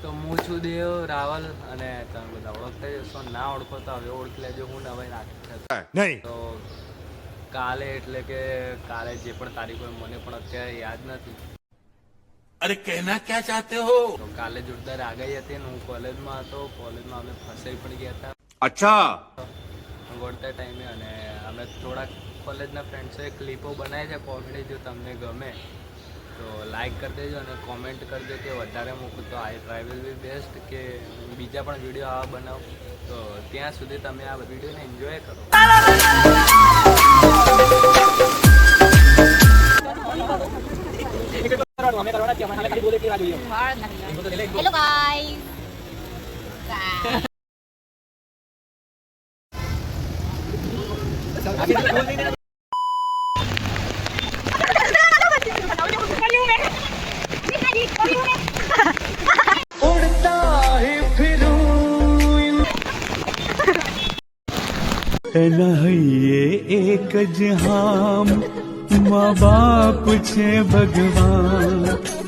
તો હું છું દેવ રાવલ અને તમે બધા ઓળખતા જશો, ના ઓળખો તો હવે ઓળખી લેજો. હું નવાઈ નાખી નહીં તો કાલે એટલે કે કાલે જે પણ તારીખ હોય મને પણ અત્યારે યાદ નથી. અરે કહેના ક્યાં ચાહતે હો? તો કાલે જોરદાર આગાહી હતી ને હું કોલેજમાં હતો. કોલેજમાં અમે ફસાઈ પણ ગયા હતા અચ્છા વળતા ટાઈમે, અને અમે થોડાક કોલેજના ફ્રેન્ડ્સોએ ક્લિપો બનાવી છે કોમેડી. જો તમને ગમે તો લાઈક કરી દેજો અને કોમેન્ટ કરજો કે વધારે મૂકું તો આઈ ટ્રાય વિલ બી બેસ્ટ, કે બીજા પણ વિડીયો આવા બનાવું. તો ત્યાં સુધી તમે આ વિડીયોને એન્જોય કરો. Hello guys. ये एक जहां माँ बाप छे भगवान